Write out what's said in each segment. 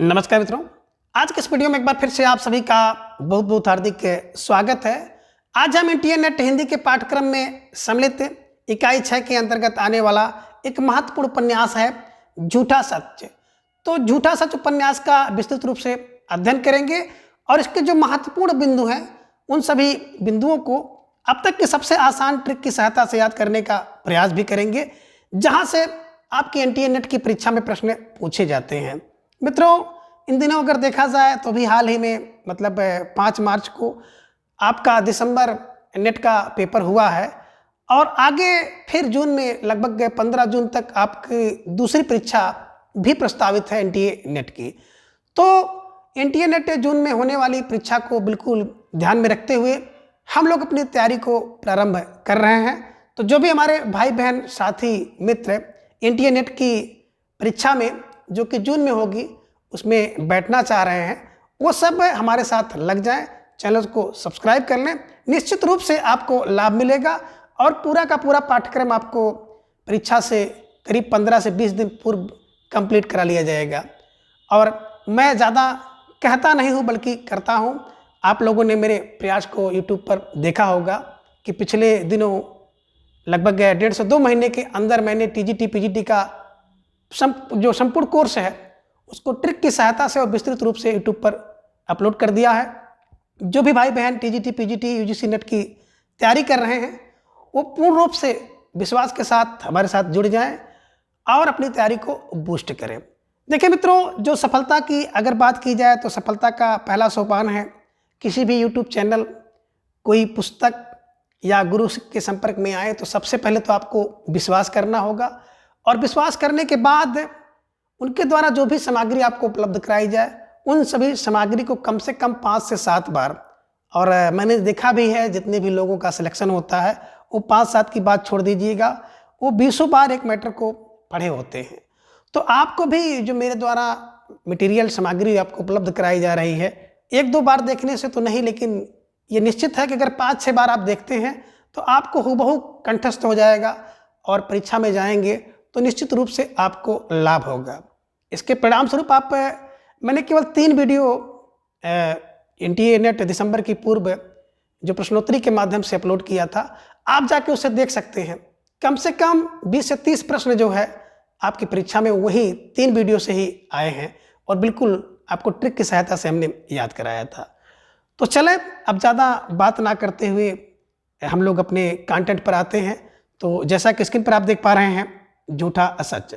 नमस्कार मित्रों, आज के इस वीडियो में एक बार फिर से आप सभी का बहुत बहुत हार्दिक स्वागत है। आज हम इंटरनेट हिंदी के पाठ्यक्रम में सम्मिलित इकाई 6 के अंतर्गत आने वाला एक महत्वपूर्ण उपन्यास है झूठा सच। तो झूठा सच उपन्यास का विस्तृत रूप से अध्ययन करेंगे और इसके जो महत्वपूर्ण बिंदु हैं उन सभी बिंदुओं को अब तक की सबसे आसान ट्रिक की सहायता से याद करने का प्रयास भी करेंगे, जहां से आपकी इंटरनेट की परीक्षा में प्रश्न पूछे जाते हैं। मित्रों, इन दिनों अगर देखा जाए तो भी हाल ही में मतलब 5 मार्च को आपका दिसंबर नेट का पेपर हुआ है और आगे फिर जून में लगभग 15 जून तक आपकी दूसरी परीक्षा भी प्रस्तावित है एनटीए नेट की। तो एनटीए नेट जून में होने वाली परीक्षा को बिल्कुल ध्यान में रखते हुए हम लोग अपनी तैयारी को प्रारंभ कर रहे हैं। तो जो भी हमारे भाई बहन साथी मित्र एनटीए नेट की परीक्षा में जो कि जून में होगी उसमें बैठना चाह रहे हैं, वो सब हमारे साथ लग जाएं, चैनल को सब्सक्राइब कर लें। निश्चित रूप से आपको लाभ मिलेगा और पूरा का पूरा पाठ्यक्रम आपको परीक्षा से करीब 15 से 20 दिन पूर्व कंप्लीट करा लिया जाएगा। और मैं ज़्यादा कहता नहीं हूँ बल्कि करता हूँ। आप लोगों ने मेरे प्रयास को यूट्यूब पर देखा होगा कि पिछले दिनों लगभग 1.5 से 2 महीने के अंदर मैंने टीजीटी पीजीटी का जो संपूर्ण कोर्स है उसको ट्रिक की सहायता से और विस्तृत रूप से यूट्यूब पर अपलोड कर दिया है। जो भी भाई बहन टीजीटी पीजीटी यूजीसी नेट की तैयारी कर रहे हैं वो पूर्ण रूप से विश्वास के साथ हमारे साथ जुड़ जाएं और अपनी तैयारी को बूस्ट करें। देखिए मित्रों, जो सफलता की अगर बात की जाए तो सफलता का पहला सोपान है किसी भी यूट्यूब चैनल कोई पुस्तक या गुरु के संपर्क में आए तो सबसे पहले तो आपको विश्वास करना होगा और विश्वास करने के बाद उनके द्वारा जो भी सामग्री आपको उपलब्ध कराई जाए उन सभी सामग्री को कम से कम 5 से 7 बार, और मैंने देखा भी है जितने भी लोगों का सिलेक्शन होता है वो 5-7 की बात छोड़ दीजिएगा, वो 20 बार एक मैटर को पढ़े होते हैं। तो आपको भी जो मेरे द्वारा मटेरियल सामग्री आपको उपलब्ध कराई जा रही है 1-2 बार देखने से तो नहीं, लेकिन ये निश्चित है कि अगर 5-6 बार आप देखते हैं तो आपको हूबहू कंठस्थ हो जाएगा और परीक्षा में जाएंगे तो निश्चित रूप से आपको लाभ होगा। इसके परिणाम स्वरूप मैंने केवल 3 वीडियो एनटीए नेट दिसंबर की पूर्व जो प्रश्नोत्तरी के माध्यम से अपलोड किया था, आप जाके उसे देख सकते हैं। कम से कम 20 से 30 प्रश्न जो है आपकी परीक्षा में वही 3 वीडियो से ही आए हैं और बिल्कुल आपको ट्रिक की सहायता से हमने याद कराया था। तो चलें अब ज़्यादा बात ना करते हुए हम लोग अपने कंटेंट पर आते हैं। तो जैसा कि स्क्रीन पर आप देख पा रहे हैं झूठा सच।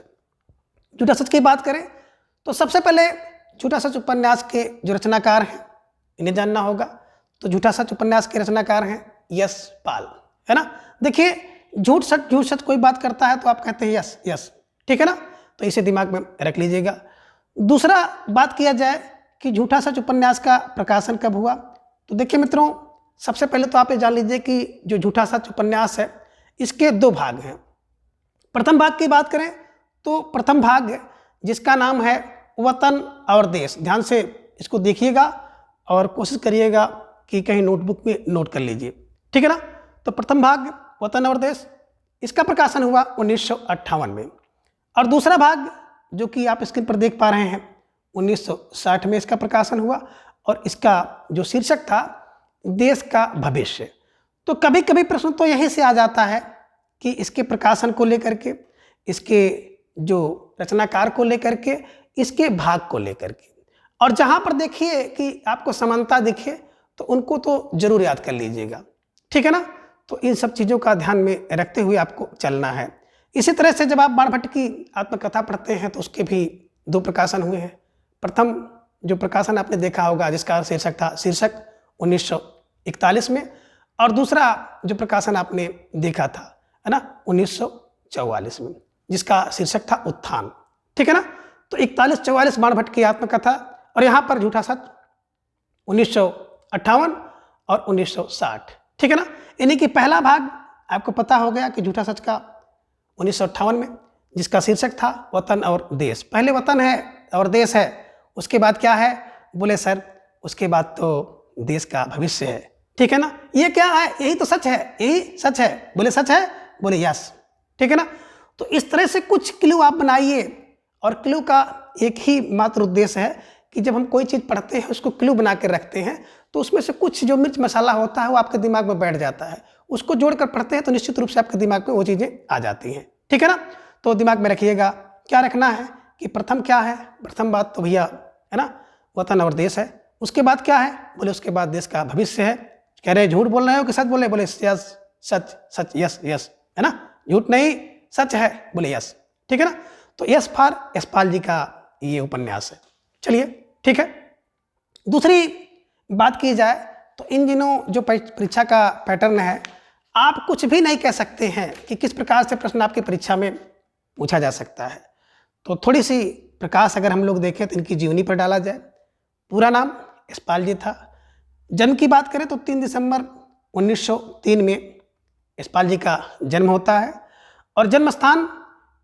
झूठा सच की बात करें तो सबसे पहले झूठा सच उपन्यास के जो रचनाकार हैं इन्हें जानना होगा। तो झूठा सच उपन्यास के रचनाकार हैं यश पाल, है ना। देखिए, झूठ सच कोई बात करता है तो आप कहते हैं यस यस, ठीक है ना, तो इसे दिमाग में रख लीजिएगा। दूसरा बात किया जाए कि झूठा सच उपन्यास का प्रकाशन कब हुआ, तो देखिए मित्रों, सबसे पहले तो आप ये जान लीजिए कि जो झूठा सच उपन्यास है इसके 2 भाग हैं। प्रथम भाग की बात करें तो प्रथम भाग जिसका नाम है वतन और देश, ध्यान से इसको देखिएगा और कोशिश करिएगा कि कहीं नोटबुक में नोट कर लीजिए, ठीक है ना। तो प्रथम भाग वतन और देश, इसका प्रकाशन हुआ 1958 में। और दूसरा भाग जो कि आप स्क्रीन पर देख पा रहे हैं 1960 में इसका प्रकाशन हुआ और इसका जो शीर्षक था देश का भविष्य। तो कभी कभी प्रश्न तो यहीं से आ जाता है कि इसके प्रकाशन को लेकर के, इसके जो रचनाकार को लेकर के, इसके भाग को लेकर के, और जहाँ पर देखिए कि आपको समानता दिखे तो उनको तो जरूर याद कर लीजिएगा, ठीक है ना। तो इन सब चीज़ों का ध्यान में रखते हुए आपको चलना है। इसी तरह से जब आप बाणभट्ट की आत्मकथा पढ़ते हैं तो उसके भी 2 प्रकाशन हुए हैं। प्रथम जो प्रकाशन आपने देखा होगा जिसका शीर्षक था 1941 में, और दूसरा जो प्रकाशन आपने देखा था, है ना, 1944 में, जिसका शीर्षक था उत्थान, ठीक है ना। तो 41-44 बाणभट्ट की आत्मकथा और यहाँ पर झूठा सच 1958 और 1960, ठीक है ना। यानी कि पहला भाग आपको पता हो गया कि झूठा सच का 1958 में, जिसका शीर्षक था वतन और देश। पहले वतन है और देश है, उसके बाद क्या है, बोले सर उसके बाद तो देश का भविष्य है, ठीक है ना। ये क्या है, यही तो सच है, यही सच है, बोले सच है, बोले यस, ठीक है ना। तो इस तरह से कुछ क्लू आप बनाइए और क्लू का एक ही मात्र उद्देश्य है कि जब हम कोई चीज़ पढ़ते हैं उसको क्लू बना के रखते हैं तो उसमें से कुछ जो मिर्च मसाला होता है वो आपके दिमाग में बैठ जाता है, उसको जोड़कर पढ़ते हैं तो निश्चित रूप से आपके दिमाग में वो चीज़ें आ जाती हैं। ठीक है ना, तो दिमाग में रखिएगा क्या रखना है कि प्रथम क्या है, प्रथम बात तो भैया है ना वतन और देश है। उसके बाद क्या है, बोले उसके बाद देश का भविष्य है। कह रहे झूठ बोल रहे हो कि सच बोले, बोले यस सच, सच यस यस, है ना, झूठ नहीं सच है, बोले यस। ठीक है ना, तो यस फॉर यशपाल जी का ये उपन्यास है। चलिए ठीक है, दूसरी बात की जाए तो इन दिनों जो परीक्षा का पैटर्न है, आप कुछ भी नहीं कह सकते हैं कि किस प्रकार से प्रश्न आपकी परीक्षा में पूछा जा सकता है। तो थोड़ी सी प्रकाश अगर हम लोग देखें तो इनकी जीवनी पर डाला जाए। पूरा नाम यशपाल जी था। जन्म की बात करें तो 3 दिसंबर 1903 में यशपाल जी का जन्म होता है और जन्म स्थान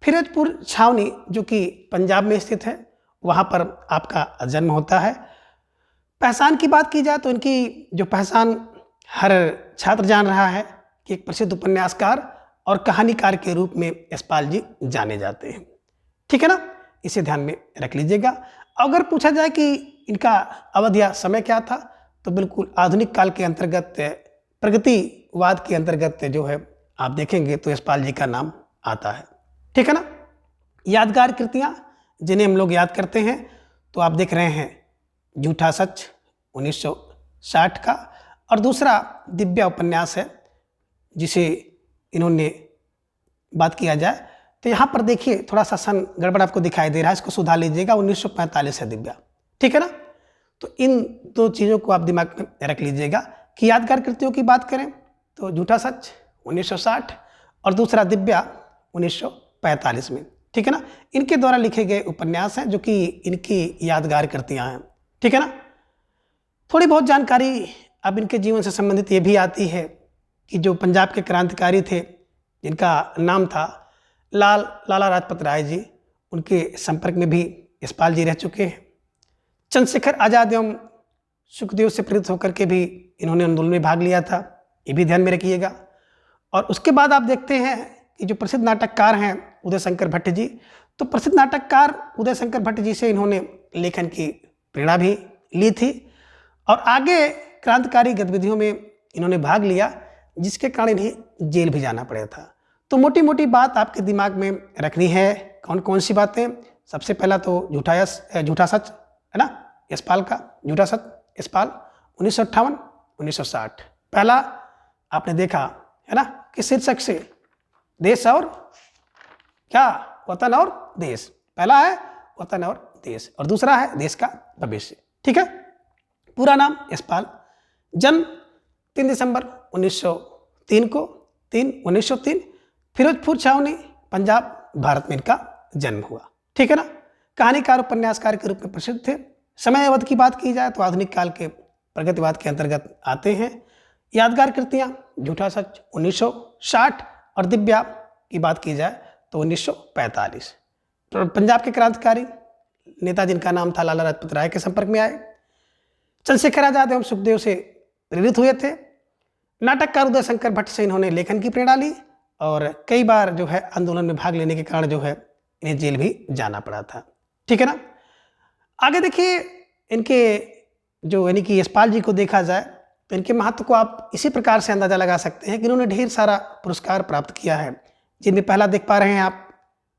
फिरोजपुर छावनी जो कि पंजाब में स्थित है, वहाँ पर आपका जन्म होता है। पहचान की बात की जाए तो इनकी जो पहचान हर छात्र जान रहा है कि एक प्रसिद्ध उपन्यासकार और कहानीकार के रूप में यशपाल जी जाने जाते हैं। ठीक है ना, इसे ध्यान में रख लीजिएगा। अगर पूछा जाए कि इनका अवधि या समय क्या था तो बिल्कुल आधुनिक काल के अंतर्गत प्रगतिवाद के अंतर्गत जो है आप देखेंगे तो यशपाल जी का नाम आता है। ठीक है ना, यादगार कृतियाँ जिन्हें हम लोग याद करते हैं तो आप देख रहे हैं झूठा सच 1960 का, और दूसरा दिव्या उपन्यास है जिसे इन्होंने बात किया जाए तो यहाँ पर देखिए थोड़ा सा सन गड़बड़ आपको दिखाई दे रहा है, इसको सुधार लीजिएगा, 1945 है दिव्या। ठीक है ना, तो इन दो चीज़ों को आप दिमाग में रख लीजिएगा कि यादगार कृतियों की बात करें तो झूठा सच 1960 और दूसरा दिव्या 1945 में। ठीक है ना, इनके द्वारा लिखे गए उपन्यास हैं जो कि इनकी यादगार कृतियाँ हैं। ठीक है ना, थोड़ी बहुत जानकारी अब इनके जीवन से संबंधित ये भी आती है कि जो पंजाब के क्रांतिकारी थे जिनका नाम था लाला लाजपत राय जी, उनके संपर्क में भी यशपाल जी रह चुके हैं। चंद्रशेखर आज़ाद एवं सुखदेव से प्रेरित होकर के भी इन्होंने आंदोलन में भाग लिया था, ये भी ध्यान में रखिएगा। और उसके बाद आप देखते हैं कि जो प्रसिद्ध नाटककार हैं उदय शंकर भट्ट जी, तो प्रसिद्ध नाटककार उदय शंकर भट्ट जी से इन्होंने लेखन की प्रेरणा भी ली थी और आगे क्रांतिकारी गतिविधियों में इन्होंने भाग लिया जिसके कारण इन्हें जेल भी जाना पड़ा था। तो मोटी मोटी बात आपके दिमाग में रखनी है, कौन कौन सी बातें। सबसे पहला तो झूठा सच है ना यशपाल का, झूठा सच यशपाल 1958 1960 पहला आपने देखा है ना कि शीर्षक से देश और क्या, वतन और देश। पहला है वतन और देश और दूसरा है देश का भविष्य। ठीक है, पूरा नाम यशपाल, जन्म 3 दिसंबर 1903 को 1903 फिरोजपुर छावनी पंजाब भारत में इनका जन्म हुआ। ठीक है ना, कहानीकार उपन्यासकार के रूप में प्रसिद्ध थे। समय अवधि की बात की जाए तो आधुनिक काल के प्रगतिवाद के अंतर्गत आते हैं। यादगार कृतियाँ झूठा सच 1960 और दिव्या की बात की जाए तो 1945। पंजाब के क्रांतिकारी नेता जिनका नाम था लाला लाजपत राय के संपर्क में आए। चंद्रशेखर आज़ाद एवं सुखदेव से प्रेरित हुए थे। नाटककार उदय शंकर भट्ट से इन्होंने लेखन की प्रेरणा ली और कई बार जो है आंदोलन में भाग लेने के कारण जो है इन्हें जेल भी जाना पड़ा था। ठीक है ना, आगे देखिए इनके जो यानी कि यशपाल जी को देखा जाए तो इनके महत्व को आप इसी प्रकार से अंदाजा लगा सकते हैं कि इन्होंने ढेर सारा पुरस्कार प्राप्त किया है, जिनमें पहला देख पा रहे हैं आप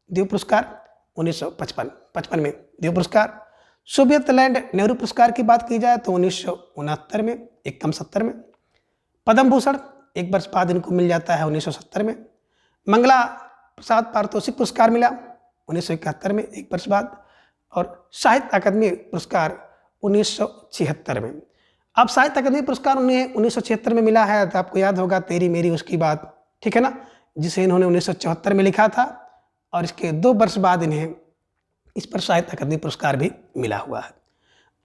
देव पुरस्कार 1955 में देव पुरस्कार। सोवियत लैंड नेहरू पुरस्कार की बात की जाए तो 1969 में, 1970 में। पद्म भूषण एक वर्ष बाद इनको मिल जाता है 1970 में। मंगला प्रसाद पारितोषिक पुरस्कार मिला 1971 में, एक वर्ष बाद। और साहित्य अकादमी पुरस्कार 1976 में। अब साहित्य अकादमी पुरस्कार उन्हें 1976 में मिला है तो आपको याद होगा तेरी मेरी उसकी बात, ठीक है ना, जिसे इन्होंने 1974 में लिखा था और इसके 2 वर्ष बाद इन्हें इस पर साहित्य अकादमी पुरस्कार भी मिला हुआ है।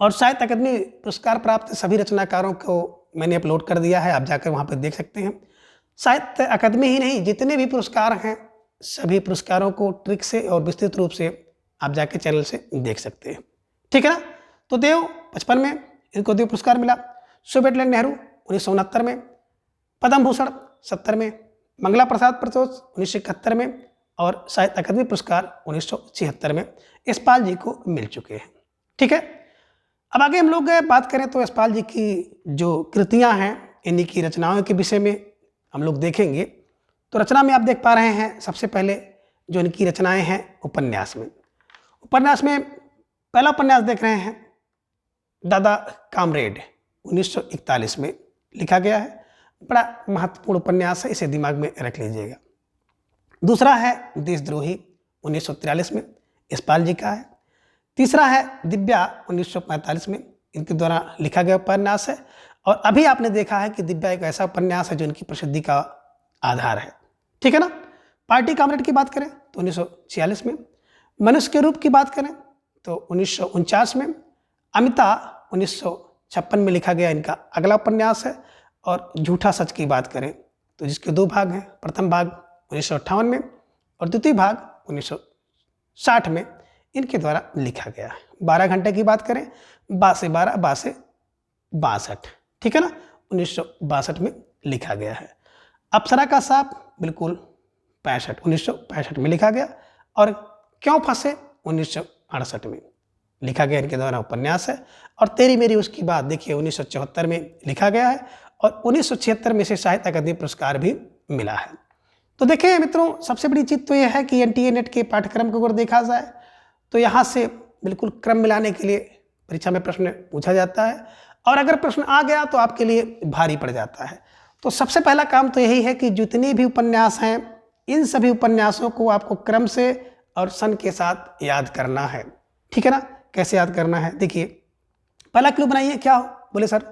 और साहित्य अकादमी पुरस्कार प्राप्त सभी रचनाकारों को मैंने अपलोड कर दिया है, आप जाकर वहाँ पर देख सकते हैं। साहित्य अकादमी ही नहीं, जितने भी पुरस्कार हैं सभी पुरस्कारों को ट्रिक से और विस्तृत रूप से आप जाके चैनल से देख सकते हैं। ठीक है ना, तो देव 55 में इनको देव पुरस्कार मिला। सोवियत लैंड नेहरू 1969 में, पद्म भूषण 70 में, मंगला प्रसाद पारितोषिक 1971 में और साहित्य अकादमी पुरस्कार 1976 में यशपाल जी को मिल चुके हैं। ठीक है, अब आगे हम लोग बात करें तो यशपाल जी की जो कृतियां हैं, इन्हीं की रचनाओं के विषय में हम लोग देखेंगे। तो रचना में आप देख पा रहे हैं, सबसे पहले जो इनकी रचनाएं हैं उपन्यास में। उपन्यास में पहला उपन्यास देख रहे हैं, दादा कामरेड, 1941 में लिखा गया है। बड़ा महत्वपूर्ण उपन्यास है, इसे दिमाग में रख लीजिएगा। दूसरा है देशद्रोही, 1943 में यशपाल जी का है। तीसरा है दिव्या, 1945 में इनके द्वारा लिखा गया उपन्यास है। और अभी आपने देखा है कि दिव्या एक ऐसा उपन्यास है जो इनकी प्रसिद्धि का आधार है, ठीक है ना। पार्टी कामरेड की बात करें तो 1946 में, मनुष्य के रूप की बात करें तो 1949 में, अमिता 1956 में लिखा गया इनका अगला उपन्यास है। और झूठा सच की बात करें तो जिसके 2 भाग हैं, प्रथम भाग 1958 में और द्वितीय भाग 1960 में इनके द्वारा लिखा गया है। 12 घंटे की बात करें, 12 से 12, 12 से 62, ठीक है ना, 1962 में लिखा गया है। अप्सरा का सांप बिल्कुल 1965 में लिखा गया। और क्यों फंसे, 1968 में लिखा गया इनके द्वारा उपन्यास है। और तेरी मेरी उसकी बात देखिए 1974 में लिखा गया है और 1976 में से साहित्य अकादमी पुरस्कार भी मिला है। तो देखिए मित्रों, सबसे बड़ी चीज़ तो यह है कि एनटीए नेट के पाठ्यक्रम को अगर देखा जाए तो यहाँ से बिल्कुल क्रम मिलाने के लिए परीक्षा में प्रश्न पूछा जाता है। और अगर प्रश्न आ गया तो आपके लिए भारी पड़ जाता है। तो सबसे पहला काम तो यही है कि जितने भी उपन्यास हैं, इन सभी उपन्यासों को आपको क्रम से और सन के साथ याद करना है, ठीक है ना। कैसे याद करना है, देखिए पहला क्लू बनाइए। क्या हो, बोले सर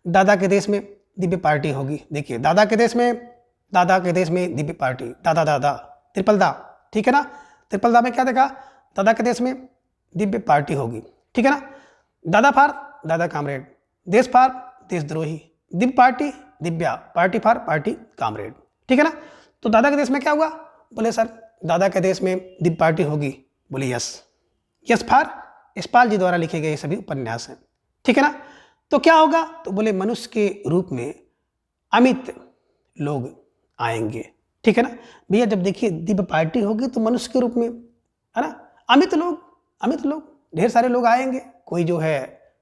दादा के देश में दिव्य पार्टी होगी। देखिए दादा के देश में दिव्य पार्टी, दादा दादा ट्रिपल दा, ठीक है ना। ट्रिपल दा में क्या देखा, दादा के देश में दिव्य पार्टी होगी, ठीक है ना। दादा फार दादा कामरेड, देश फार देशद्रोही, दिव्य पार्टी दिव्या, पार्टी फार पार्टी कामरेड, ठीक है ना। तो दादा के देश में क्या हुआ, बोले सर दादा के देश में दिव्य पार्टी होगी। बोले यस, यस फार यशपाल जी द्वारा लिखे गए सभी उपन्यास हैं, ठीक है ना। तो क्या होगा, तो बोले मनुष्य के रूप में अमित लोग आएंगे, ठीक है ना। भैया जब देखिए दिव्य पार्टी होगी तो मनुष्य के रूप में, है ना, अमित लोग ढेर सारे लोग आएंगे। कोई जो है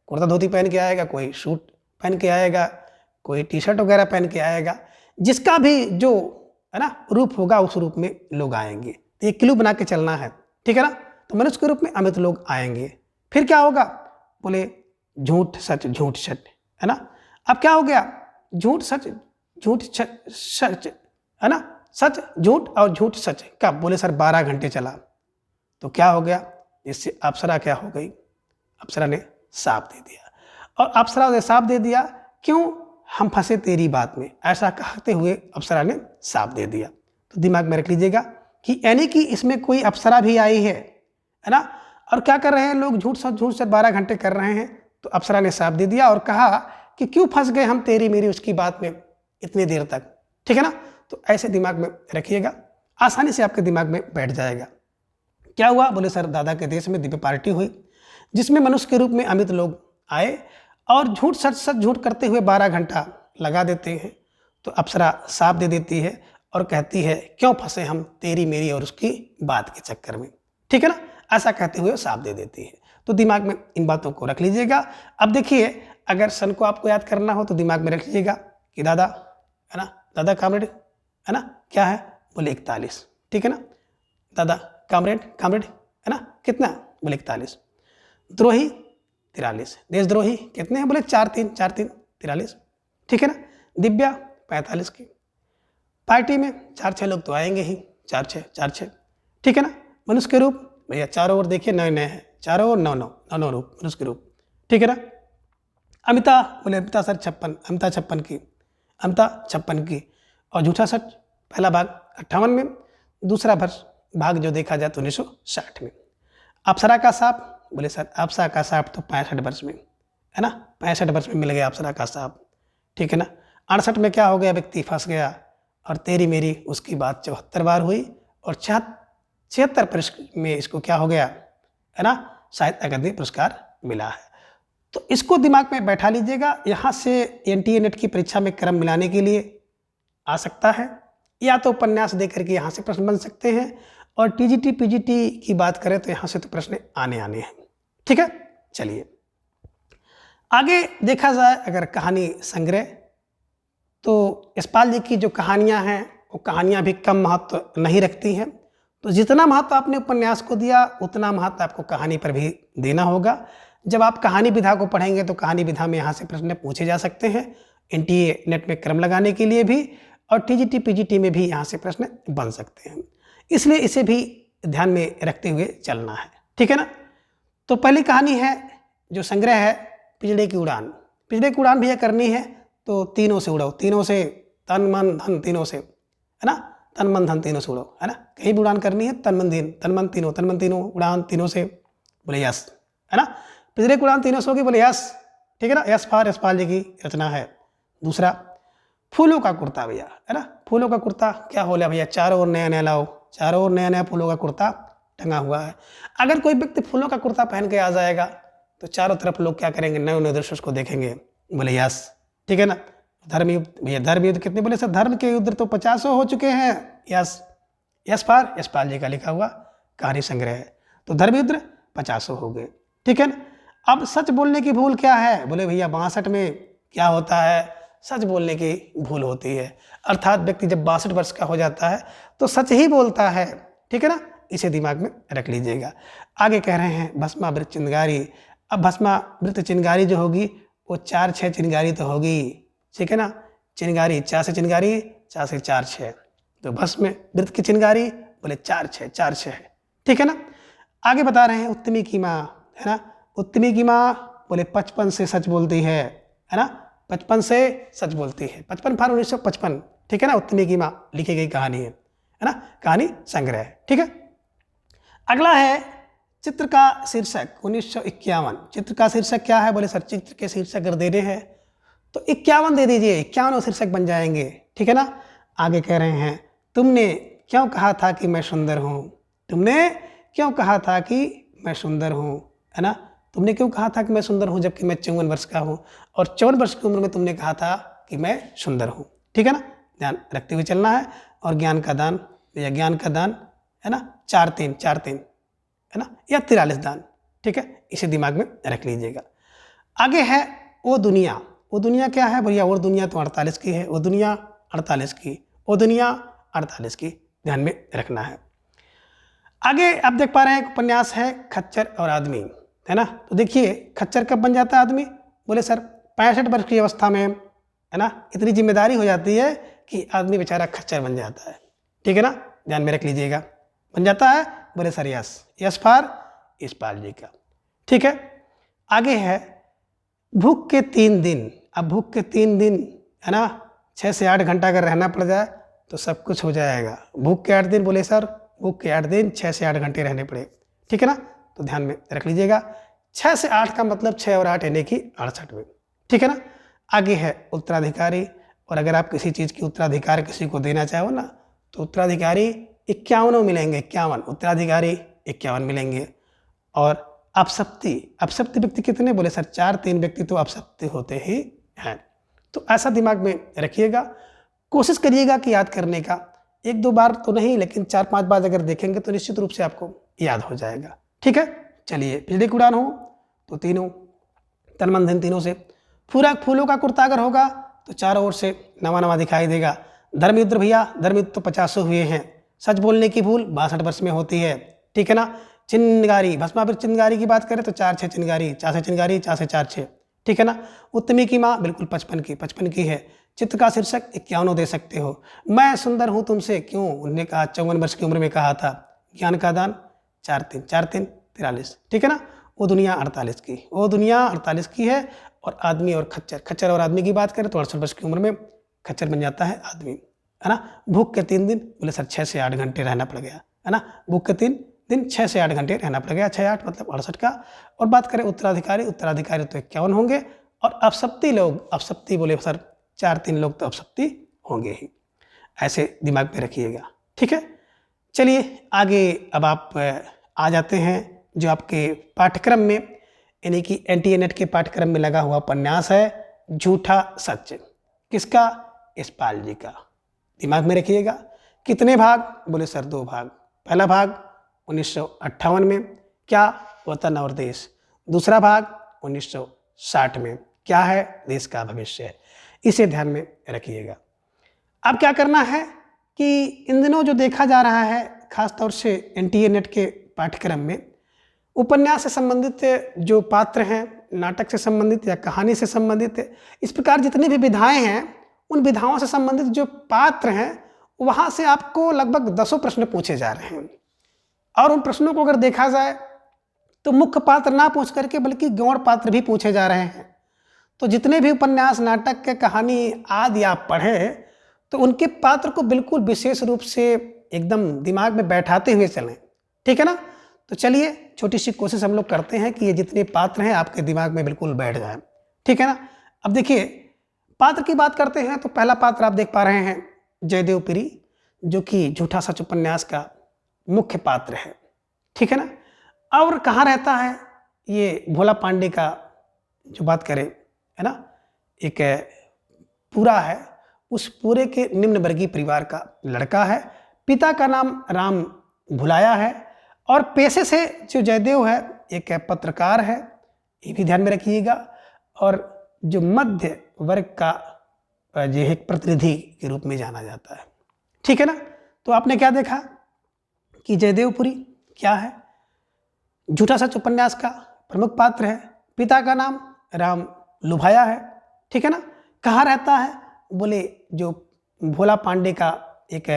कुर्ता धोती पहन के आएगा, कोई सूट पहन के आएगा, कोई टी शर्ट वगैरह पहन के आएगा। जिसका भी जो है ना रूप होगा उस रूप में लोग आएंगे। तो ये क्लू बना के चलना है, ठीक है ना। तो मनुष्य के रूप में अमित लोग आएंगे। फिर क्या होगा, बोले झूठ सच, है ना। अब क्या हो गया, झूठ सच है ना, सच झूठ और झूठ सच कब, बोले सर 12 घंटे चला। तो क्या हो गया, इससे अप्सरा क्या हो गई, अप्सरा ने साफ दे दिया। और अप्सरा ने साफ दे दिया, क्यों, हम फंसे तेरी बात में, ऐसा कहते हुए अप्सरा ने साफ दे दिया। तो दिमाग में रख लीजिएगा कि यानी कि इसमें कोई अप्सरा भी आई है ना। और क्या कर रहे हैं लोग, झूठ सच 12 घंटे कर रहे हैं। तो अप्सरा ने साफ दे दिया और कहा कि क्यों फंस गए हम तेरी मेरी उसकी बात में इतनी देर तक, ठीक है ना। तो ऐसे दिमाग में रखिएगा, आसानी से आपके दिमाग में बैठ जाएगा। क्या हुआ, बोले सर दादा के देश में दिव्य पार्टी हुई जिसमें मनुष्य के रूप में अमित लोग आए और झूठ सच झूठ करते हुए 12 घंटा लगा देते हैं। तो अप्सरा साफ दे देती है और कहती है क्यों फंसे हम तेरी मेरी और उसकी बात के चक्कर में, ठीक है ना। ऐसा कहते हुए साफ दे देती है। तो दिमाग में इन बातों को रख लीजिएगा। अब देखिए अगर सन को आपको याद करना हो तो दिमाग में रख लीजिएगा कि दादा है ना, दादा कामरेड है ना, क्या है, बोले 41, ठीक है ना। दादा कामरेड है ना, कितना, बोले 41। द्रोही 43, देशद्रोही कितने हैं, बोले 4-3 43, ठीक है ना। दिव्या 45 की, पार्टी में 4-6 लोग तो आएंगे ही, 4-6, ठीक है ना। मनुष्य के रूप भैया चारों ओर देखिए नए हैं, चारों ओर 9 रूप मनुष्य के रूप, ठीक है ना। अमिता, बोले अमिता सर 56, अमिता 56 की। और झूठा सच पहला भाग 58 में, दूसरा भाग जो देखा जाए तो 1960 में। अप्सरा का सांप, बोले सर अप्सरा का सांप तो 65 वर्ष में, है ना, 65 वर्ष में मिल गया अप्सरा का सांप, ठीक है ना। 68 में क्या हो गया, व्यक्ति फंस गया और तेरी मेरी उसकी बात 74 बार हुई और 76 में इसको क्या हो गया, है ना, साहित्य अकादमी पुरस्कार मिला है। तो इसको दिमाग में बैठा लीजिएगा। यहाँ से एनटीए नेट की परीक्षा में क्रम मिलाने के लिए आ सकता है, या तो उपन्यास देकर के यहाँ से प्रश्न बन सकते हैं। और टीजीटी पीजीटी की बात करें तो यहाँ से तो प्रश्न आने हैं, ठीक है। चलिए आगे देखा जाए अगर कहानी संग्रह, तो यशपाल जी की जो कहानियाँ हैं वो कहानियाँ भी कम महत्व नहीं रखती हैं। तो जितना महत्व आपने उपन्यास को दिया उतना महत्व आपको कहानी पर भी देना होगा। जब आप कहानी विधा को पढ़ेंगे तो कहानी विधा में यहाँ से प्रश्न पूछे जा सकते हैं, एनटीए नेट में क्रम लगाने के लिए भी, और टीजीटी पीजीटी में भी यहाँ से प्रश्न बन सकते हैं। इसलिए इसे भी ध्यान में रखते हुए चलना है, ठीक है ना। तो पहली कहानी है जो संग्रह है पिंजड़े की उड़ान। पिंजड़े की उड़ान भैया करनी है तो तीनों से उड़ो, तीनों से, तन मन धन तीनों से, है ना, तन मन धन तीनों से उड़ो, है ना। कहीं भी उड़ान करनी है तन मन तीनों उड़ान तीनों से, बोले यस, है ना। पिंजड़े की उड़ान तीनों से होगी, बोले यस, ठीक है ना। यस फॉर यशपाल जी की रचना है। दूसरा फूलों का कुर्ता भैया, है ना। फूलों का कुर्ता क्या हो गया भैया, चारों ओर नया नया लाओ, चारों ओर नया नया फूलों का कुर्ता टंगा हुआ है। अगर कोई व्यक्ति फूलों का कुर्ता पहन के आ जाएगा तो चारों तरफ लोग क्या करेंगे, नए नए दृश्य को देखेंगे, बोले यस, ठीक है ना। धर्म युद्ध भैया, धर्म युद्ध कितने, बोले सर धर्म के युद्ध तो 50 हो चुके हैं, yes. Yes for Yashpal ji का लिखा हुआ कहानी संग्रह है, तो धर्म युद्ध 50 हो गए, ठीक है ना। अब सच बोलने की भूल क्या है, बोले भैया 62 में क्या होता है, सच बोलने की भूल होती है। अर्थात व्यक्ति जब 62 वर्ष का हो जाता है तो सच ही बोलता है, ठीक है ना। इसे दिमाग में रख लीजिएगा। आगे कह रहे हैं भस्मावृत चिंगारी। अब भस्मावृत चिंगारी जो होगी वो 4-6 चिंगारी तो होगी, ठीक है ना। चिंगारी 4 से चिंगारी, 4 से 4 6, तो भस्म वृत की चिंगारी, बोले 4-6, ठीक है ना। आगे बता रहे हैं उत्तमी की माँ, है ना। उत्तमी की माँ बोले 55 से सच बोलती है ना, 55 से सच बोलती है, 55 फर 1955, ठीक है ना। उत्तमी की माँ लिखी गई कहानी है ना, कहानी संग्रह, ठीक है। अगला है चित्र का शीर्षक 1951। चित्र का शीर्षक क्या है, बोले सर चित्र के शीर्षक अगर देने हैं तो 51 दे दीजिए, 51 शीर्षक बन जाएंगे, ठीक है ना। आगे कह रहे हैं तुमने क्यों कहा था कि मैं सुंदर हूँ, तुमने क्यों कहा था कि मैं सुंदर हूँ, है ना। तुमने क्यों कहा था कि मैं सुंदर हूँ जबकि मैं 54 वर्ष का हूँ, और 54 वर्ष की उम्र में तुमने कहा था कि मैं सुंदर हूँ, ठीक है ना। ध्यान रखते हुए चलना है। और ज्ञान का दान या ज्ञान का दान, है ना, 4-3, है ना, या 43 दान, ठीक है, इसे दिमाग में रख लीजिएगा। आगे है वो दुनिया। वो दुनिया क्या है भैया, वो दुनिया तो 48 की है, वो दुनिया 48 की, वो दुनिया 48 की, ध्यान में रखना है। आगे आप देख पा रहे हैं उपन्यास है खच्चर और आदमी, है ना। तो देखिए खच्चर कब बन जाता है आदमी, बोले सर 65 वर्ष की अवस्था में, है ना, इतनी जिम्मेदारी हो जाती है कि आदमी बेचारा खच्चर बन जाता है, ठीक है ना, ध्यान में रख लीजिएगा। बन जाता है, बोले sir yes, yes for Yashpal ji का, ठीक है। आगे है भूख के 3 दिन। अब भूख के 3 दिन, है ना, 6 से 8 घंटा अगर रहना पड़ जाए तो सब कुछ हो जाएगा। भूख के 8 दिन, बोले सर भूख के 8 दिन 6 से 8 घंटे रहने पड़े, ठीक है ना, तो ध्यान में रख लीजिएगा। 6 से 8 का मतलब 6 और 8 यानी कि 68 में, ठीक है ना। आगे है उत्तराधिकारी। और अगर आप किसी चीज़ की उत्तराधिकार किसी को देना चाहो ना तो उत्तराधिकारी 51 मिलेंगे, 51 उत्तराधिकारी 51 मिलेंगे। और अपसप्ति व्यक्ति कितने, बोले सर 4-3 व्यक्ति तो अपसप्ति होते ही हैं। तो ऐसा दिमाग में रखिएगा, कोशिश करिएगा कि याद करने का, 1-2 बार तो नहीं लेकिन 4-5 बार अगर देखेंगे तो निश्चित रूप से आपको याद हो जाएगा, ठीक है। चलिए पिंजड़े की उड़ान हो तो तीनों, तन मन धन तीनों से। फूलों का कुर्ता अगर होगा तो चारों ओर से नवा नवा दिखाई देगा। धर्मयुद्ध भैया, धर्मयुद्ध तो 50 हुए हैं। सच बोलने की भूल 62 वर्ष में होती है, ठीक है ना। चिंगारी, भस्मावृत चिंगारी की बात करें तो 4-6 चिंगारी, 4 से चिंगारी, 4 से 4-6, ठीक है ना। उत्तमी की माँ बिल्कुल 55 की है। चित्र का शीर्षक 51 दे सकते हो। मैं सुंदर हूँ तुमसे क्यों, उन्होंने कहा 54 वर्ष की उम्र में कहा था। ज्ञान का दान 4-3, 43, ठीक है ना। वो दुनिया 48 की, वो दुनिया 48 की है। और आदमी और खच्चर और आदमी की बात करें तो 68 वर्ष की उम्र में खच्चर बन जाता है आदमी, है ना। भूख के 3 दिन, बोले सर 6 से 8 घंटे रहना पड़ गया, है ना। भूख के 3 दिन 6 से 8 घंटे रहना पड़ गया, 6-8 मतलब 68 का। और बात करें उत्तराधिकारी तो 51 होंगे। और अपसप्ति लोग, अपसप्ति बोले सर 4-3 लोग तो अपसप्ति होंगे ही, ऐसे दिमाग में रखिएगा, ठीक है। चलिए आगे अब आप आ जाते हैं जो आपके पाठ्यक्रम में, यानी कि एनटीए नेट के पाठ्यक्रम में लगा हुआ उपन्यास है झूठा सच। किसका, यशपाल जी का। दिमाग में रखिएगा। कितने भाग, बोले सर 2 भाग। पहला भाग 1958 में, क्या, वतन और देश। दूसरा भाग 1960 में। क्या है? देश का भविष्य है, इसे ध्यान में रखिएगा। अब क्या करना है कि इन दिनों जो देखा जा रहा है खासतौर से एनटीए नेट के पाठ्यक्रम में, उपन्यास से संबंधित जो पात्र हैं, नाटक से संबंधित या कहानी से संबंधित, इस प्रकार जितनी भी विधाएं हैं, उन विधाओं से संबंधित जो पात्र हैं वहाँ से आपको लगभग 10 प्रश्न पूछे जा रहे हैं। और उन प्रश्नों को अगर देखा जाए तो मुख्य पात्र ना पूछ करके बल्कि गौण पात्र भी पूछे जा रहे हैं। तो जितने भी उपन्यास, नाटक के कहानी आदि आप पढ़ें तो उनके पात्र को बिल्कुल विशेष रूप से एकदम दिमाग में बैठाते हुए चलें, ठीक है ना। तो चलिए छोटी सी कोशिश हम लोग करते हैं कि ये जितने पात्र हैं आपके दिमाग में बिल्कुल बैठ जाएं, ठीक है ना। अब देखिए पात्र की बात करते हैं तो पहला पात्र आप देख पा रहे हैं जयदेव पुरी, जो कि झूठा सच उपन्यास का मुख्य पात्र है, ठीक है ना। और कहाँ रहता है? ये भोला पांडे का जो बात करें, है ना, एक पूरा है, उस पूरे के निम्न वर्गीय परिवार का लड़का है। पिता का नाम राम भुलाया है और पेशे से जो जयदेव है एक पत्रकार है, ये भी ध्यान में रखिएगा। और जो मध्य वर्ग का जो एक प्रतिनिधि के रूप में जाना जाता है, ठीक है ना। तो आपने क्या देखा कि जयदेव पुरी क्या है? झूठा सच उपन्यास का प्रमुख पात्र है। पिता का नाम राम लुभाया है, ठीक है ना। कहाँ रहता है? बोले जो भोला पांडे का एक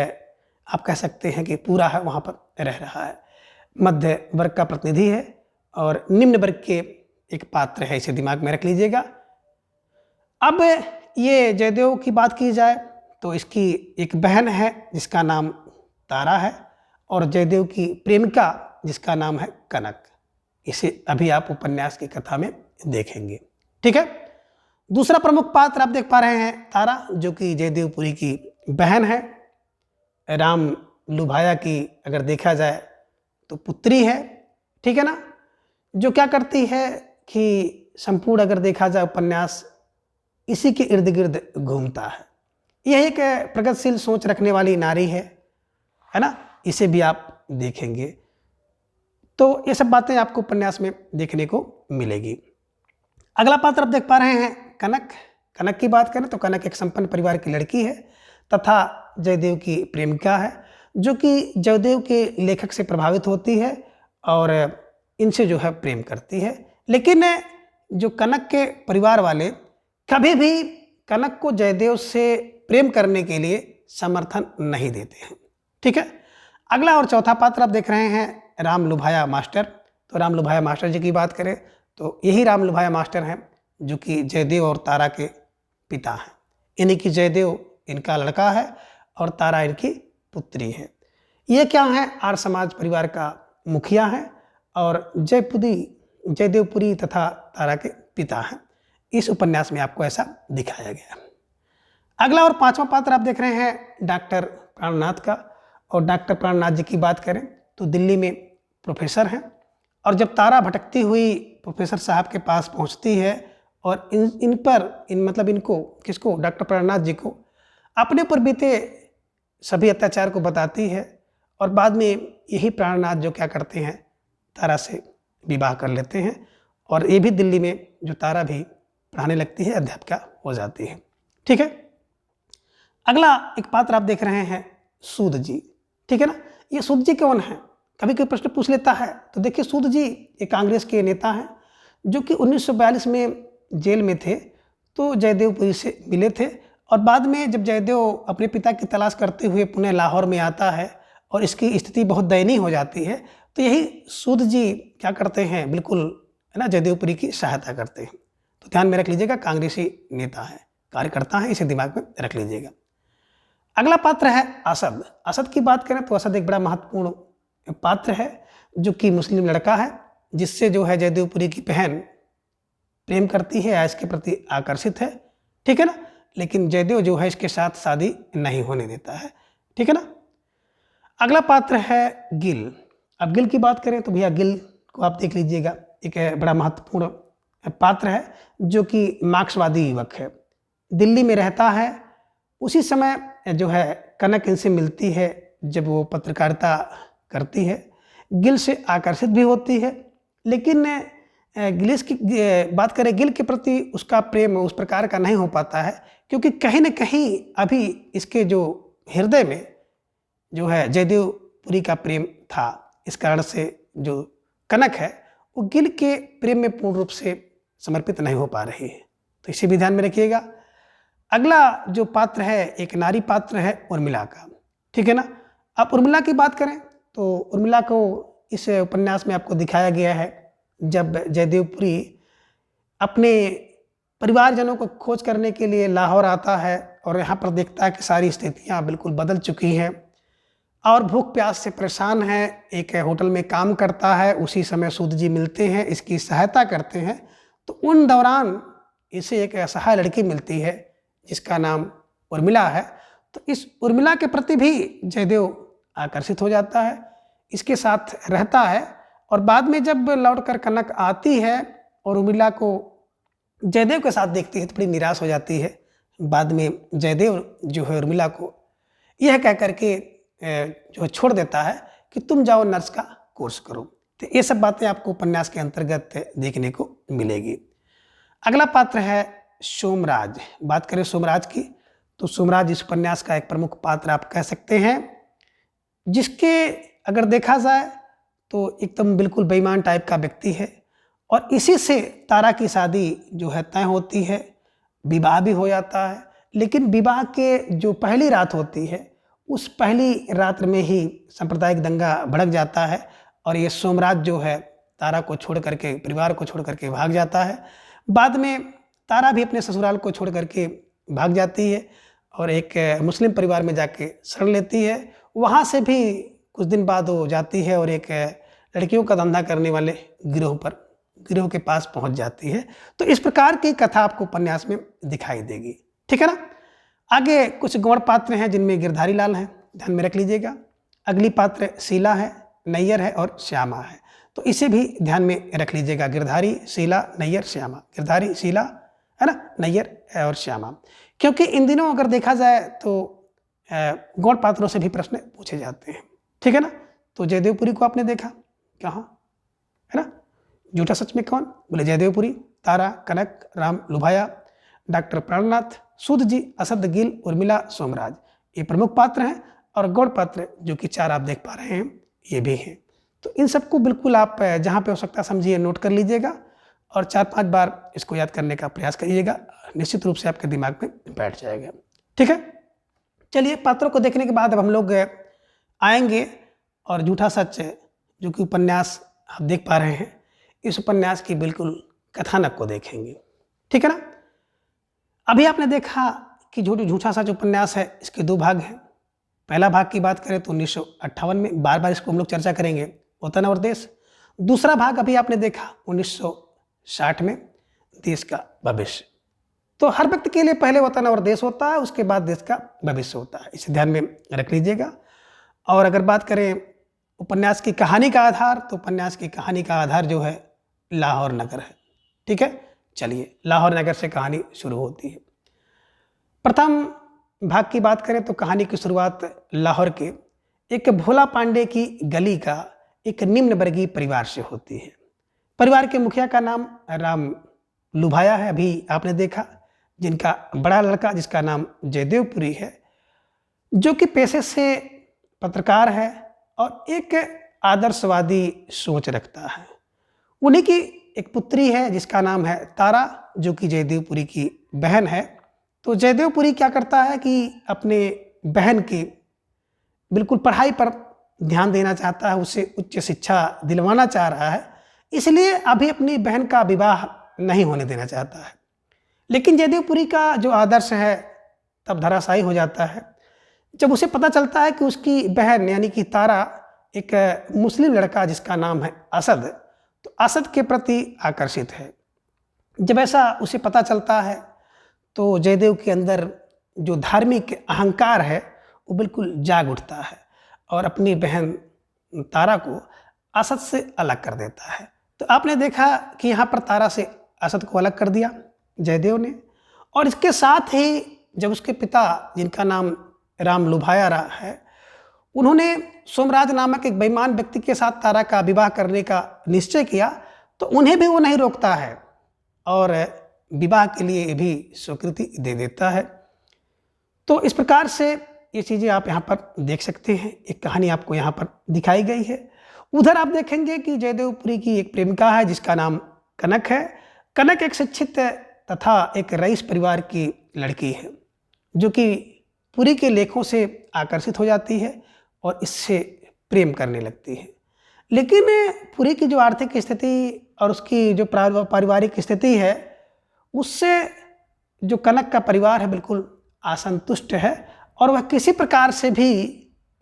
आप कह सकते हैं कि पूरा है, वहाँ पर रह रहा है। मध्य वर्ग का प्रतिनिधि है और निम्न वर्ग के एक पात्र है, इसे दिमाग में रख लीजिएगा। अब ये जयदेव की बात की जाए तो इसकी एक बहन है जिसका नाम तारा है और जयदेव की प्रेमिका जिसका नाम है कनक। इसे अभी आप उपन्यास की कथा में देखेंगे, ठीक है। दूसरा प्रमुख पात्र आप देख पा रहे हैं तारा, जो कि जयदेव पुरी की बहन है। राम लुभाया की अगर देखा जाए तो पुत्री है, ठीक है ना, जो क्या करती है कि संपूर्ण अगर देखा जाए उपन्यास इसी के इर्द गिर्द घूमता है। यह एक प्रगतिशील सोच रखने वाली नारी है ना, इसे भी आप देखेंगे। तो ये सब बातें आपको उपन्यास में देखने को मिलेगी। अगला पात्र आप देख पा रहे हैं कनक। कनक की बात करें तो कनक एक संपन्न परिवार की लड़की है तथा जयदेव की प्रेमिका है, जो कि जयदेव के लेखक से प्रभावित होती है और इनसे जो है प्रेम करती है। लेकिन जो कनक के परिवार वाले कभी भी कनक को जयदेव से प्रेम करने के लिए समर्थन नहीं देते हैं, ठीक है। अगला और चौथा पात्र आप देख रहे हैं राम लुभाया मास्टर। तो राम लुभाया मास्टर जी की बात करें तो यही राम लुभाया मास्टर हैं जो कि जयदेव और तारा के पिता हैं। यानी कि जयदेव इनका लड़का है और तारा इनकी पुत्री है। ये क्या है? आर्य समाज परिवार का मुखिया है और जयदेवपुरी तथा तारा के पिता हैं। इस उपन्यास में आपको ऐसा दिखाया गया। अगला और पांचवा पात्र आप देख रहे हैं डॉक्टर प्राणनाथ का। और डॉक्टर प्राणनाथ जी की बात करें तो दिल्ली में प्रोफेसर हैं और जब तारा भटकती हुई प्रोफेसर साहब के पास पहुंचती है और इनको किसको, डॉक्टर प्राणनाथ जी को अपने ऊपर बीते सभी अत्याचार को बताती है और बाद में यही प्राणनाथ जो क्या करते हैं तारा से विवाह कर लेते हैं और ये भी दिल्ली में जो तारा भी पढ़ाने लगती है, अध्यापिका हो जाती है, ठीक है। अगला एक पात्र आप देख रहे हैं सूद जी, ठीक है ना। ये सूद जी कौन है? कभी कोई प्रश्न पूछ लेता है तो देखिए सूद जी एक कांग्रेस के नेता हैं जो कि 1942 में जेल में थे, तो जयदेवपुरी से मिले थे और बाद में जब जयदेव अपने पिता की तलाश करते हुए पुनः लाहौर में आता है और इसकी स्थिति बहुत दयनीय हो जाती है, तो यही सूद जी क्या करते हैं, बिल्कुल है ना, जयदेवपुरी की सहायता करते हैं। तो ध्यान में रख लीजिएगा, कांग्रेसी नेता है, कार्यकर्ता है, इसे दिमाग में रख लीजिएगा। अगला पात्र है असद। असद की बात करें तो असद एक बड़ा महत्वपूर्ण पात्र है जो कि मुस्लिम लड़का है जिससे जो है जयदेवपुरी की बहन प्रेम करती है या इसके प्रति आकर्षित है, ठीक है ना। लेकिन जयदेव जो है इसके साथ शादी नहीं होने देता है, ठीक है ना। अगला पात्र है गिल। अब गिल की बात करें तो भैया गिल को आप देख लीजिएगा, एक बड़ा महत्वपूर्ण पात्र है जो कि मार्क्सवादी युवक है, दिल्ली में रहता है। उसी समय जो है कनक इनसे मिलती है, जब वो पत्रकारिता करती है, गिल से आकर्षित भी होती है। लेकिन गिलिस की बात करें, गिल के प्रति उसका प्रेम उस प्रकार का नहीं हो पाता है, क्योंकि कहीं न कहीं अभी इसके जो हृदय में जो है जयदेवपुरी का प्रेम था। इस कारण से जो कनक है वो गिल के प्रेम में पूर्ण रूप से समर्पित नहीं हो पा रही है। तो इसे भी ध्यान में रखिएगा। अगला जो पात्र है एक नारी पात्र है उर्मिला का, ठीक है ना। अब उर्मिला की बात करें तो उर्मिला को इस उपन्यास में आपको दिखाया गया है जब जयदेवपुरी अपने परिवारजनों को खोज करने के लिए लाहौर आता है और यहाँ पर देखता है कि सारी स्थितियाँ बिल्कुल बदल चुकी हैं और भूख प्यास से परेशान है। एक होटल में काम करता है, उसी समय सूद जी मिलते हैं, इसकी सहायता करते हैं। तो उन दौरान इसे एक असहाय लड़की मिलती है जिसका नाम उर्मिला है। तो इस उर्मिला के प्रति भी जयदेव आकर्षित हो जाता है, इसके साथ रहता है। और बाद में जब लौटकर कनक आती है और उर्मिला को जयदेव के साथ देखती है तो बड़ी निराश हो जाती है। बाद में जयदेव जो है उर्मिला को यह कह करके जो छोड़ देता है कि तुम जाओ नर्स का कोर्स करो। तो ये सब बातें आपको उपन्यास के अंतर्गत देखने को मिलेगी। अगला पात्र है सोमराज। बात करें सोमराज की तो सोमराज इस उपन्यास का एक प्रमुख पात्र आप कह सकते हैं, जिसके अगर देखा जाए तो एकदम बिल्कुल बेईमान टाइप का व्यक्ति है। और इसी से तारा की शादी जो है तय होती है, विवाह भी हो जाता है। लेकिन विवाह के जो पहली रात होती है उस पहली रात में ही सांप्रदायिक दंगा भड़क जाता है और ये सोमराज जो है तारा को छोड़ करके, परिवार को छोड़ करके भाग जाता है। बाद में तारा भी अपने ससुराल को छोड़ करके भाग जाती है और एक मुस्लिम परिवार में जाके शरण लेती है। वहाँ से भी कुछ दिन बाद वो जाती है और एक लड़कियों का धंधा करने वाले गिरोह के पास पहुँच जाती है। तो इस प्रकार की कथा आपको उपन्यास में दिखाई देगी, ठीक है ना। आगे कुछ गौण पात्र हैं जिनमें गिरधारी लाल हैं, ध्यान में रख लीजिएगा। अगली पात्र शीला है, नैयर है और श्यामा है। तो इसे भी ध्यान में रख लीजिएगा। गिरधारी, शीला, नैयर, श्यामा। गिरधारी, शीला है ना, नैयर और श्यामा। क्योंकि इन दिनों अगर देखा जाए तो गौण पात्रों से भी प्रश्न पूछे जाते हैं, ठीक है ना। तो जयदेवपुरी को आपने देखा कहाँ, है ना। झूठा सच में कौन, बोले जयदेवपुरी, तारा, कनक, राम लुभाया, डॉक्टर प्राणनाथ, सूद जी, असद, गिल, उर्मिला, सोमराज, ये प्रमुख पात्र हैं। और गौण पात्र जो कि 4 आप देख पा रहे हैं ये भी हैं। तो इन सबको बिल्कुल आप जहाँ पे हो सकता समझिए नोट कर लीजिएगा और 4-5 बार इसको याद करने का प्रयास करिएगा, निश्चित रूप से आपके दिमाग में बैठ जाएगा, ठीक है। चलिए, पात्रों को देखने के बाद अब हम लोग आएंगे और झूठा सच जो कि उपन्यास आप देख पा रहे हैं, इस उपन्यास की बिल्कुल कथानक को देखेंगे, ठीक है ना। अभी आपने देखा कि झूठा सच उपन्यास है, इसके 2 भाग हैं। पहला भाग की बात करें तो 1958 में, बार बार इसको हम लोग चर्चा करेंगे, वतन और देश। दूसरा भाग अभी आपने देखा 1960 में, देश का भविष्य। तो हर व्यक्ति के लिए पहले वतन और देश होता है, उसके बाद देश का भविष्य होता है, इसे ध्यान में रख लीजिएगा। और अगर बात करें उपन्यास की कहानी का आधार, तो उपन्यास की कहानी का आधार जो है लाहौर नगर है, ठीक है। चलिए, लाहौर नगर से कहानी शुरू होती है। प्रथम भाग की बात करें तो कहानी की शुरुआत लाहौर के एक भोला पांडे की गली का एक निम्न वर्गीय परिवार से होती है। परिवार के मुखिया का नाम राम लुभाया है, अभी आपने देखा, जिनका बड़ा लड़का जिसका नाम जयदेवपुरी है, जो कि पेशे से पत्रकार है और एक आदर्शवादी सोच रखता है। उन्हीं की एक पुत्री है जिसका नाम है तारा, जो कि जयदेवपुरी की बहन है। तो जयदेवपुरी क्या करता है कि अपने बहन की बिल्कुल पढ़ाई पर ध्यान देना चाहता है, उसे उच्च शिक्षा दिलवाना चाह रहा है, इसलिए अभी अपनी बहन का विवाह नहीं होने देना चाहता है। लेकिन जयदेवपुरी का जो आदर्श है तब धराशायी हो जाता है जब उसे पता चलता है कि उसकी बहन यानी कि तारा एक मुस्लिम लड़का जिसका नाम है असद, तो असद के प्रति आकर्षित है। जब ऐसा उसे पता चलता है तो जयदेव के अंदर जो धार्मिक अहंकार है वो बिल्कुल जाग उठता है और अपनी बहन तारा को असद से अलग कर देता है। तो आपने देखा कि यहाँ पर तारा से असद को अलग कर दिया जयदेव ने, और इसके साथ ही जब उसके पिता जिनका नाम राम लुभाया रहा है, उन्होंने सोमराज नामक एक बेईमान व्यक्ति के साथ तारा का विवाह करने का निश्चय किया, तो उन्हें भी वो नहीं रोकता है और विवाह के लिए भी स्वीकृति दे देता है। तो इस प्रकार से ये चीज़ें आप यहाँ पर देख सकते हैं, एक कहानी आपको यहाँ पर दिखाई गई है। उधर आप देखेंगे कि जयदेवपुरी की एक प्रेमिका है जिसका नाम कनक है। कनक एक शिक्षित तथा एक रईस परिवार की लड़की है जो कि पुरी के लेखों से आकर्षित हो जाती है और इससे प्रेम करने लगती है। लेकिन पुरी की जो आर्थिक स्थिति और उसकी जो पारिवारिक स्थिति है उससे जो कनक का परिवार है बिल्कुल असंतुष्ट है और वह किसी प्रकार से भी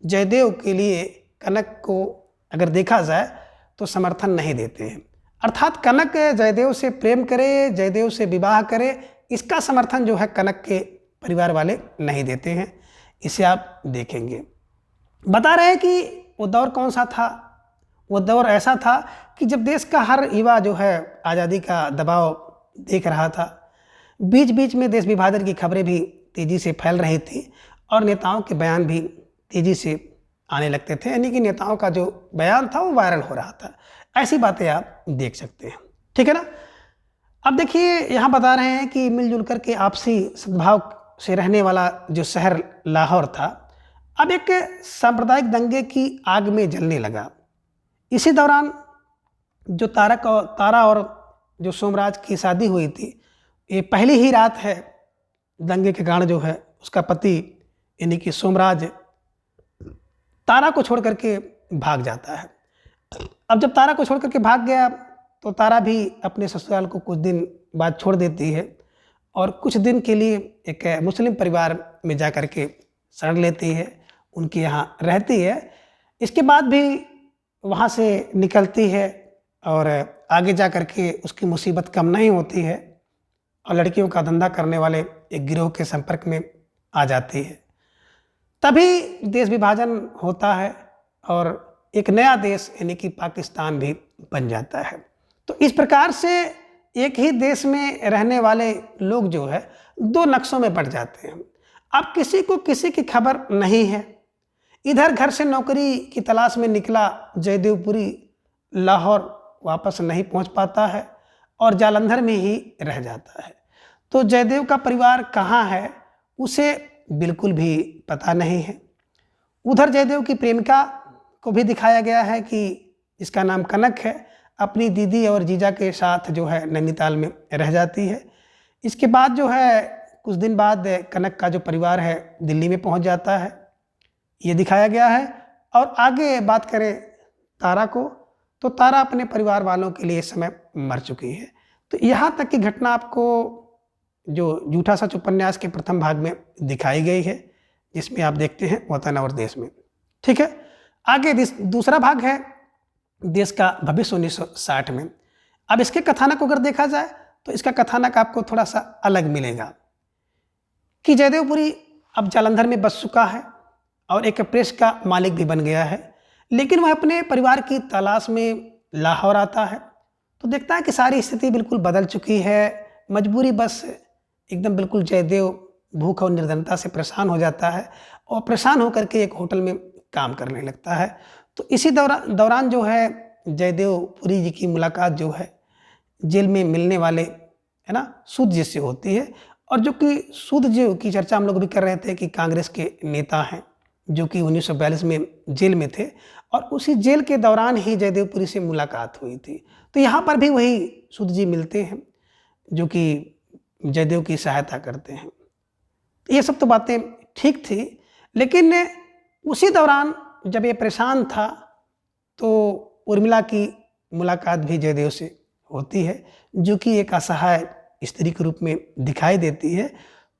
जयदेव के लिए कनक को अगर देखा जाए तो समर्थन नहीं देते हैं। अर्थात कनक जयदेव से प्रेम करे, जयदेव से विवाह करे, इसका समर्थन जो है कनक के परिवार वाले नहीं देते हैं। इसे आप देखेंगे। बता रहे हैं कि वो दौर कौन सा था। वो दौर ऐसा था कि जब देश का हर युवा जो है आज़ादी का दबाव देख रहा था, बीच बीच में देश विभाजन की खबरें भी तेज़ी से फैल रही थी और नेताओं के बयान भी तेज़ी से आने लगते थे, यानी कि नेताओं का जो बयान था वो वायरल हो रहा था। ऐसी बातें आप देख सकते हैं, ठीक है ना। अब देखिए यहाँ बता रहे हैं कि मिलजुल कर के आपसी सद्भाव से रहने वाला जो शहर लाहौर था अब एक सांप्रदायिक दंगे की आग में जलने लगा। इसी दौरान जो तारा और जो सोमराज की शादी हुई थी, ये पहली ही रात है दंगे के कारण जो है उसका पति यानी कि सोमराज तारा को छोड़ करके भाग जाता है। अब जब तारा को छोड़ करके भाग गया तो तारा भी अपने ससुराल को कुछ दिन बाद छोड़ देती है और कुछ दिन के लिए एक मुस्लिम परिवार में जा कर के शरण लेती है, उनके यहाँ रहती है। इसके बाद भी वहाँ से निकलती है और आगे जा कर के उसकी मुसीबत कम नहीं होती है और लड़कियों का धंधा करने वाले एक गिरोह के संपर्क में आ जाती है। तभी देश विभाजन होता है और एक नया देश यानी कि पाकिस्तान भी बन जाता है। तो इस प्रकार से एक ही देश में रहने वाले लोग जो है दो नक्शों में बंट जाते हैं। अब किसी को किसी की खबर नहीं है। इधर घर से नौकरी की तलाश में निकला जयदेवपुरी लाहौर वापस नहीं पहुंच पाता है और जालंधर में ही रह जाता है। तो जयदेव का परिवार कहाँ है उसे बिल्कुल भी पता नहीं है। उधर जयदेव की प्रेमिका को भी दिखाया गया है कि इसका नाम कनक है, अपनी दीदी और जीजा के साथ जो है नैनीताल में रह जाती है। इसके बाद जो है कुछ दिन बाद कनक का जो परिवार है दिल्ली में पहुंच जाता है, ये दिखाया गया है। और आगे बात करें तारा को, तो तारा अपने परिवार वालों के लिए इस समय मर चुकी है। तो यहाँ तक की घटना आपको जो झूठा सच उपन्यास के प्रथम भाग में दिखाई गई है, जिसमें आप देखते हैं वतन और देश में, ठीक है। आगे दूसरा भाग है देश का भविष्य 1960 में। अब इसके कथानक को अगर देखा जाए तो इसका कथानक आपको थोड़ा सा अलग मिलेगा कि जयदेवपुरी अब जालंधर में बस चुका है और एक प्रेस का मालिक भी बन गया है, लेकिन वह अपने परिवार की तलाश में लाहौर आता है तो देखता है कि सारी स्थिति बिल्कुल बदल चुकी है। मजबूरी बस एकदम बिल्कुल जयदेव भूख और निर्धनता से परेशान हो जाता है और परेशान होकर के एक होटल में काम करने लगता है। तो इसी दौरान जो है जयदेवपुरी जी की मुलाकात जो है जेल में मिलने वाले है ना सूद जी से होती है। और जो कि सूद जी की चर्चा हम लोग भी कर रहे थे कि कांग्रेस के नेता हैं जो कि 1942 में जेल में थे और उसी जेल के दौरान ही जयदेवपुरी से मुलाकात हुई थी। तो यहाँ पर भी वही सूद जी मिलते हैं जो कि जयदेव की सहायता करते हैं। ये सब तो बातें ठीक थी, लेकिन उसी दौरान जब ये परेशान था तो उर्मिला की मुलाकात भी जयदेव से होती है जो कि एक असहाय स्त्री के रूप में दिखाई देती है।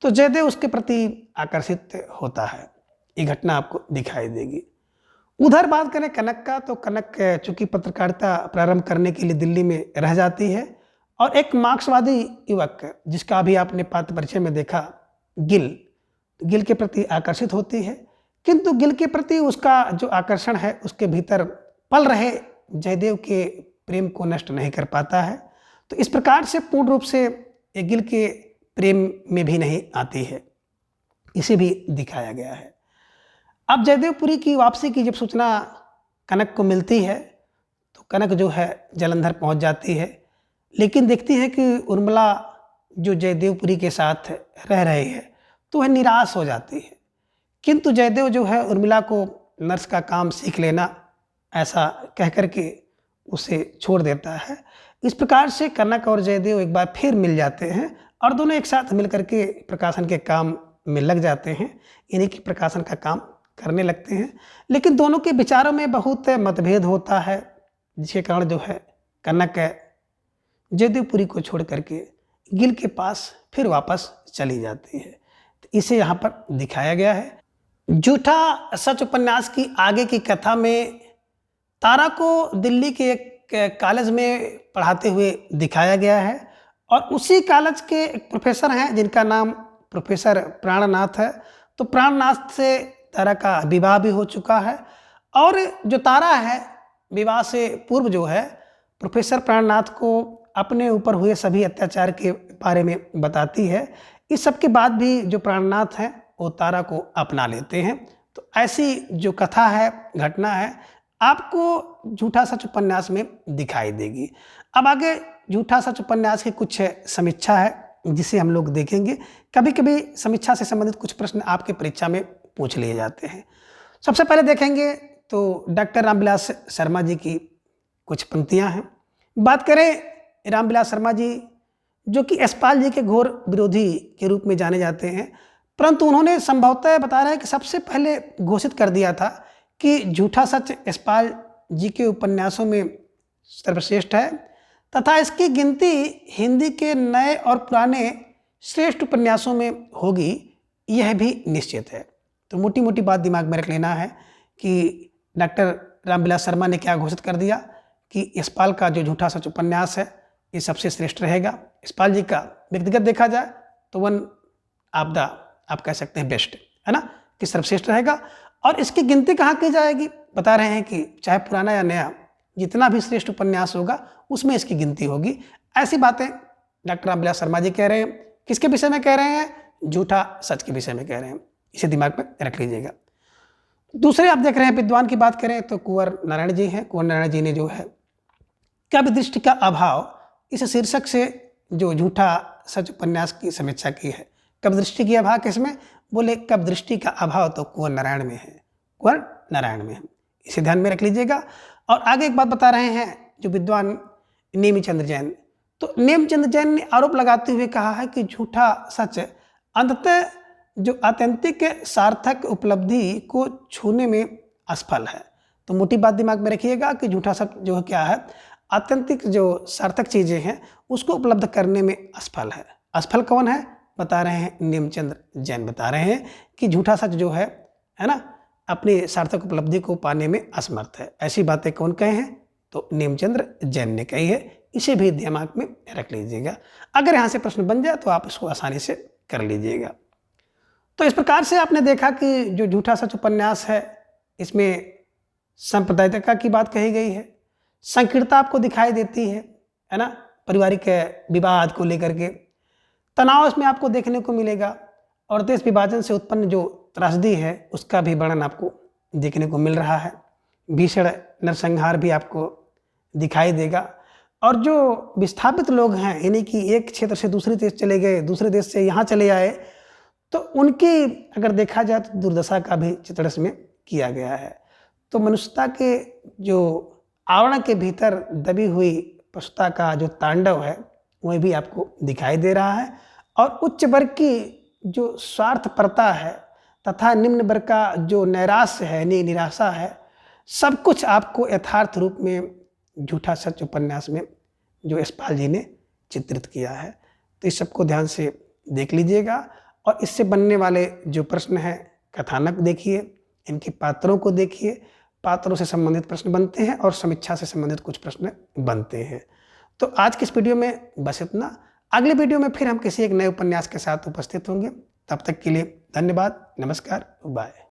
तो जयदेव उसके प्रति आकर्षित होता है। ये घटना आपको दिखाई देगी। उधर बात करें कनक का, तो कनक चूंकि पत्रकारिता प्रारंभ करने के लिए दिल्ली में रह जाती है और एक मार्क्सवादी युवक जिसका अभी आपने पात्र परिचय में देखा गिल के प्रति आकर्षित होती है। किंतु गिल के प्रति उसका जो आकर्षण है उसके भीतर पल रहे जयदेव के प्रेम को नष्ट नहीं कर पाता है। तो इस प्रकार से पूर्ण रूप से गिल के प्रेम में भी नहीं आती है, इसे भी दिखाया गया है। अब जयदेवपुरी की वापसी की जब सूचना कनक को मिलती है तो कनक जो है जालंधर पहुंच जाती है, लेकिन देखती है कि उर्मिला जो जयदेवपुरी के साथ रह रही है तो वह निराश हो जाती है। किंतु जयदेव जो है उर्मिला को नर्स का काम सीख लेना ऐसा कह कर के उसे छोड़ देता है। इस प्रकार से कनक और जयदेव एक बार फिर मिल जाते हैं और दोनों एक साथ मिल करके प्रकाशन के काम में लग जाते हैं, यानी कि प्रकाशन का काम करने लगते हैं। लेकिन दोनों के विचारों में बहुत मतभेद होता है, जिसके कारण जो है कनक जयदेवपुरी को छोड़ करके गिल के पास फिर वापस चली जाती है। तो इसे यहाँ पर दिखाया गया है। झूठा सच उपन्यास की आगे की कथा में तारा को दिल्ली के एक कॉलेज में पढ़ाते हुए दिखाया गया है और उसी कॉलेज के एक प्रोफेसर हैं जिनका नाम प्रोफेसर प्राणनाथ है। तो प्राणनाथ से तारा का विवाह भी हो चुका है और जो तारा है विवाह से पूर्व जो है प्रोफेसर प्राणनाथ को अपने ऊपर हुए सभी अत्याचार के बारे में बताती है। इस सब के बाद भी जो प्राणनाथ हैं वो तारा को अपना लेते हैं। तो ऐसी जो कथा है, घटना है, आपको झूठा सच उपन्यास में दिखाई देगी। अब आगे झूठा सच उपन्यास की कुछ समीक्षा है जिसे हम लोग देखेंगे। कभी कभी समीक्षा से संबंधित कुछ प्रश्न आपके परीक्षा में पूछ लिए जाते हैं। सबसे पहले देखेंगे तो डॉक्टर रामविलास शर्मा जी की कुछ पंक्तियां हैं। बात करें रामविलास शर्मा जी, जो कि यशपाल जी के घोर विरोधी के रूप में जाने जाते हैं, परंतु उन्होंने संभवतः बता रहे हैं कि सबसे पहले घोषित कर दिया था कि झूठा सच यशपाल जी के उपन्यासों में सर्वश्रेष्ठ है तथा इसकी गिनती हिंदी के नए और पुराने श्रेष्ठ उपन्यासों में होगी, यह भी निश्चित है। तो मोटी मोटी बात दिमाग में रख लेना है कि डॉक्टर रामविलास शर्मा ने क्या घोषित कर दिया कि यशपाल का जो झूठा सच उपन्यास है ये सबसे श्रेष्ठ रहेगा। यशपाल जी का व्यक्तिगत देखा जाए तो वन ऑफ द आप कह सकते हैं बेस्ट, है ना, कि सर्वश्रेष्ठ रहेगा। और इसकी गिनती कहाँ की जाएगी, बता रहे हैं कि चाहे पुराना या नया जितना भी श्रेष्ठ उपन्यास होगा उसमें इसकी गिनती होगी। ऐसी बातें डॉक्टर रामविलास शर्मा जी कह रहे हैं। किसके विषय में कह रहे हैं? झूठा सच के विषय में कह रहे हैं। इसे दिमाग में रख लीजिएगा। दूसरे आप देख रहे हैं विद्वान की बात करें तो कुंवर नारायण जी हैं। कुंवर नारायण जी ने जो है काव्य दृष्टि का अभाव इस शीर्षक से जो झूठा सच उपन्यास की समीक्षा की है। कब दृष्टि की अभाव किसमें? बोले कब दृष्टि का अभाव तो कुंवर नारायण में है, कुंवर नारायण में है। इसे ध्यान में रख लीजिएगा। और आगे एक बात बता रहे हैं जो विद्वान नेमीचंद्र जैन, तो नेमचंद्र जैन ने आरोप लगाते हुए कहा है कि झूठा सच अंततः जो आत्यंतिक सार्थक उपलब्धि को छूने में असफल है। तो मोटी बात दिमाग में रखिएगा कि झूठा सच जो है क्या है, आत्यंतिक जो सार्थक चीज़ें हैं उसको उपलब्ध करने में असफल है। असफल कौन है? बता रहे हैं नेमचंद्र जैन बता रहे हैं कि झूठा सच जो है ना, अपनी सार्थक उपलब्धि को पाने में असमर्थ है। ऐसी बातें कौन कहे हैं? तो नेमचंद्र जैन ने कही है। इसे भी दिमाग में रख लीजिएगा। अगर यहाँ से प्रश्न बन जाए तो आप इसको आसानी से कर लीजिएगा। तो इस प्रकार से आपने देखा कि जो झूठा सच उपन्यास है इसमें सांप्रदायिकता की बात कही गई है, संकीर्णता आपको दिखाई देती है ना, पारिवारिक विवाद को लेकर के तनाव इसमें आपको देखने को मिलेगा और देश विभाजन से उत्पन्न जो त्रासदी है उसका भी वर्णन आपको देखने को मिल रहा है। भीषण नरसंहार भी आपको दिखाई देगा और जो विस्थापित लोग हैं, यानी कि एक क्षेत्र से दूसरे देश चले गए, दूसरे देश से यहाँ चले आए, तो उनकी अगर देखा जाए तो दुर्दशा का भी चित्रण इसमें किया गया है। तो मनुष्यता के जो आवरण के भीतर दबी हुई पशुता का जो तांडव है वह भी आपको दिखाई दे रहा है और उच्च वर्ग की जो स्वार्थपरता है तथा निम्न वर्ग का जो नैराश्य है, निराशा है, सब कुछ आपको यथार्थ रूप में झूठा सच उपन्यास में जो यशपाल जी ने चित्रित किया है। तो इस सबको ध्यान से देख लीजिएगा और इससे बनने वाले जो प्रश्न हैं, कथानक देखिए, इनके पात्रों को देखिए, पात्रों से संबंधित प्रश्न बनते हैं और समीक्षा से संबंधित कुछ प्रश्न बनते हैं। तो आज की इस वीडियो में बस इतना। अगले वीडियो में फिर हम किसी एक नए उपन्यास के साथ उपस्थित होंगे। तब तक के लिए धन्यवाद, नमस्कार, बाय।